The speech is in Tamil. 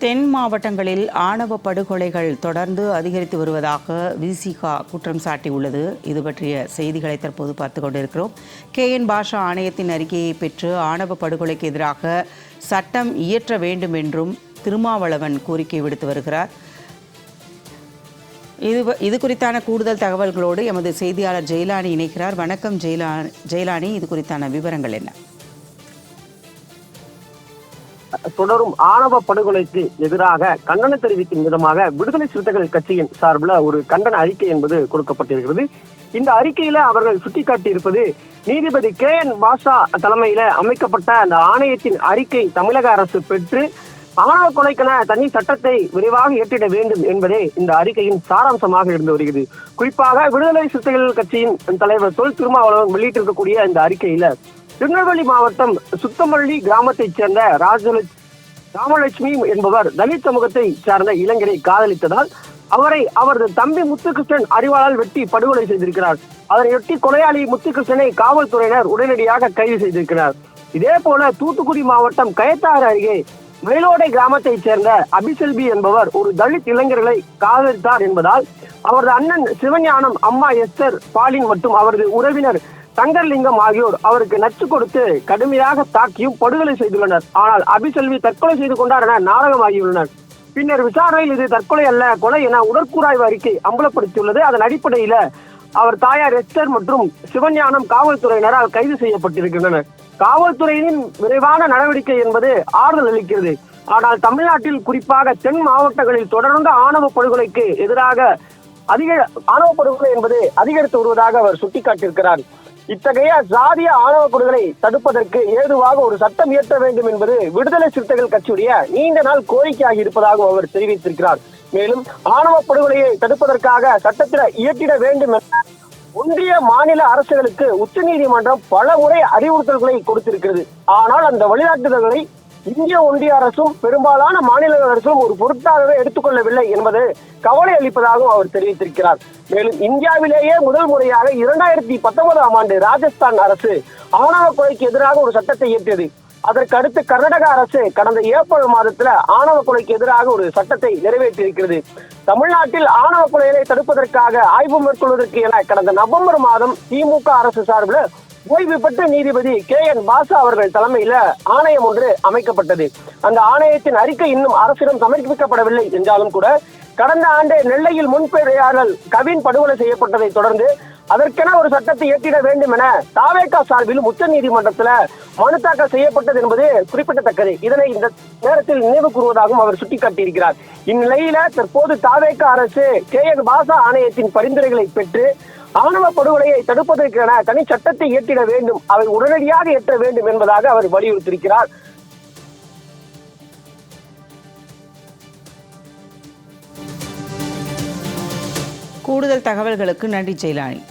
தென் மாவட்டங்களில் ஆணவ படுகொலைகள் தொடர்ந்து அதிகரித்து வருவதாக விசிகா குற்றம் சாட்டியுள்ளது. இது பற்றிய செய்திகளை தற்போது பார்த்துக் கொண்டிருக்கிறோம். KN பாஷா ஆணையத்தின் அறிக்கையை பெற்று ஆணவ படுகொலைக்கு எதிராக சட்டம் இயற்ற வேண்டும் என்றும் திருமாவளவன் கோரிக்கை விடுத்து வருகிறார். இது குறித்தான கூடுதல் தகவல்களோடு எமது செய்தியாளர் ஜெயலானி இணைக்கிறார். வணக்கம் ஜெயலானி, இது குறித்தான விவரங்கள் என்ன? தொடரும் ஆணவ படுகொலைக்கு எதிராக கண்டனம் தெரிவிக்கும் விதமாக விடுதலை சிறுத்தைகள் கட்சியின் சார்பில் ஒரு கண்டன அறிக்கை என்பது கொடுக்கப்பட்டிருக்கிறது. இந்த அறிக்கையில அவர்கள் சுட்டிக்காட்டியிருப்பது, நீதிபதி KN பாஷா தலைமையில அமைக்கப்பட்ட அந்த ஆணையத்தின் அறிக்கை தமிழக அரசு பெற்று ஆணவ கொலைக்கென தனி சட்டத்தை விரைவாக இயற்றிட வேண்டும் என்பதே இந்த அறிக்கையின் சாராம்சமாக இருந்து வருகிறது. குறிப்பாக விடுதலை சிறுத்தைகள் கட்சியின் தலைவர் தொல் திருமாவளவன் வெளியிட்டிருக்கக்கூடிய இந்த அறிக்கையில திருநெல்வேலி மாவட்டம் சுத்தமல்லி கிராமத்தைச் சேர்ந்த ராமலட்சுமி என்பவர் தலித் சமூகத்தை சார்ந்த இளைஞரை காதலித்ததால் அவரை அவரது தம்பி முத்துகிருஷ்ணன் அறிவாளால் வெட்டி படுகொலை செய்திருக்கிறார். அதனையொட்டி கொலையாளி முத்துகிருஷ்ணனை காவல்துறையினர் உடனடியாக கைது செய்திருக்கிறார். இதே போல தூத்துக்குடி மாவட்டம் கயத்தாறு அருகே மயிலோடை கிராமத்தைச் சேர்ந்த அபிசெல்வி என்பவர் ஒரு தலித் இளைஞர்களை காதலித்தார் என்பதால் அவரது அண்ணன் சிவஞானம், அம்மா எஸ்தர் பாலின் மற்றும் அவரது உறவினர் சங்கர்லிங்கம் ஆகியோர் அவருக்கு நச்சு கொடுத்து கடுமையாக தாக்கியும் படுகொலை செய்துள்ளனர். ஆனால் அபிசெல்வி தற்கொலை செய்து கொண்டார் என நாடகமாகியுள்ளனர். பின்னர் விசாரணையில் இது தற்கொலை அல்ல, கொலை என உடற்கூறாய்வு அறிக்கை அம்பலப்படுத்தியுள்ளது. அதன் அடிப்படையில அவர் தாயார் எஸ்தர் மற்றும் சிவஞானம் காவல்துறையினரால் கைது செய்யப்பட்டிருக்கின்றனர். காவல்துறையின் விரைவான நடவடிக்கை என்பது ஆறுதல் அளிக்கிறது. ஆனால் தமிழ்நாட்டில் குறிப்பாக தென் மாவட்டங்களில் தொடர்ந்து ஆணவ படுகொலைக்கு எதிராக ஆணவ படுகொலை என்பது அதிகரித்து வருவதாக அவர் சுட்டிக்காட்டியிருக்கிறார். இத்தகைய சாதிய ஆணவ படுகொலை தடுப்பதற்கு ஏதுவாக ஒரு சட்டம் இயற்ற வேண்டும் என்பது விடுதலை சிறுத்தைகள் கட்சியுடைய நீண்ட நாள் கோரிக்கையாக இருப்பதாக அவர் தெரிவித்திருக்கிறார். மேலும் ஆணவ படுகொலையை தடுப்பதற்காக சட்டத்தில் இயற்றிட வேண்டும் என ஒன்றிய மாநில அரசுகளுக்கு உச்சநீதிமன்றம் பல முறை அறிவுறுத்தல்களை கொடுத்திருக்கிறது. ஆனால் அந்த வழிகாட்டுதல்களை இந்திய ஒன்றிய அரசும் பெரும்பாலான மாநில அரசும் ஒரு பொருட்டாகவே எடுத்துக்கொள்ளவில்லை என்பது கவலை அளிப்பதாகவும் அவர் தெரிவித்திருக்கிறார். மேலும் இந்தியாவிலேயே முதல் முறையாக 2019ஆம் ஆண்டு ராஜஸ்தான் அரசு ஆணவ கொலைக்கு எதிராக ஒரு சட்டத்தை இயற்றியது. அதற்கு அடுத்து கர்நாடக அரசு கடந்த ஏப்ரல் மாதத்துல ஆணவ கொலைக்கு எதிராக ஒரு சட்டத்தை நிறைவேற்றியிருக்கிறது. தமிழ்நாட்டில் ஆணவ கொலைகளை தடுப்பதற்காக ஆய்வு மேற்கொள்வதற்கு என கடந்த நவம்பர் மாதம் திமுக அரசு சார்பில் ஓய்வு பெற்ற நீதிபதி KN பாஷா அவர்கள் தலைமையில ஆணையம் ஒன்று அமைக்கப்பட்டது. அந்த ஆணையத்தின் அறிக்கை இன்னும் அரசிடம் சமர்ப்பிக்கப்படவில்லை என்றாலும் கூட கடந்த ஆண்டு நெல்லையில் முன்பெரியாளர் கவின் படுகொலை செய்யப்பட்டதை தொடர்ந்து அதற்கென ஒரு சட்டத்தை இயற்றிட வேண்டும் என தாவேகா சார்பில் உச்ச நீதிமன்றத்தில் மனு தாக்கல் செய்யப்பட்டது என்பது குறிப்பிடத்தக்கது. இதனை இந்த நேரத்தில் நினைவு கூறுவதாகவும் அவர் சுட்டிக்காட்டியிருக்கிறார். இந்நிலையில தற்போது தாவேகா அரசு KN பாஷா ஆணையத்தின் பரிந்துரைகளை பெற்று ஆணவ படுகொலையை தடுப்பதற்கான தனி சட்டத்தை இயற்றிட வேண்டும், அவை உடனடியாக இயற்ற வேண்டும் என்பதாக அவர் வலியுறுத்தியிருக்கிறார். கூடுதல் தகவல்களுக்கு நன்றி ஜெயலானி.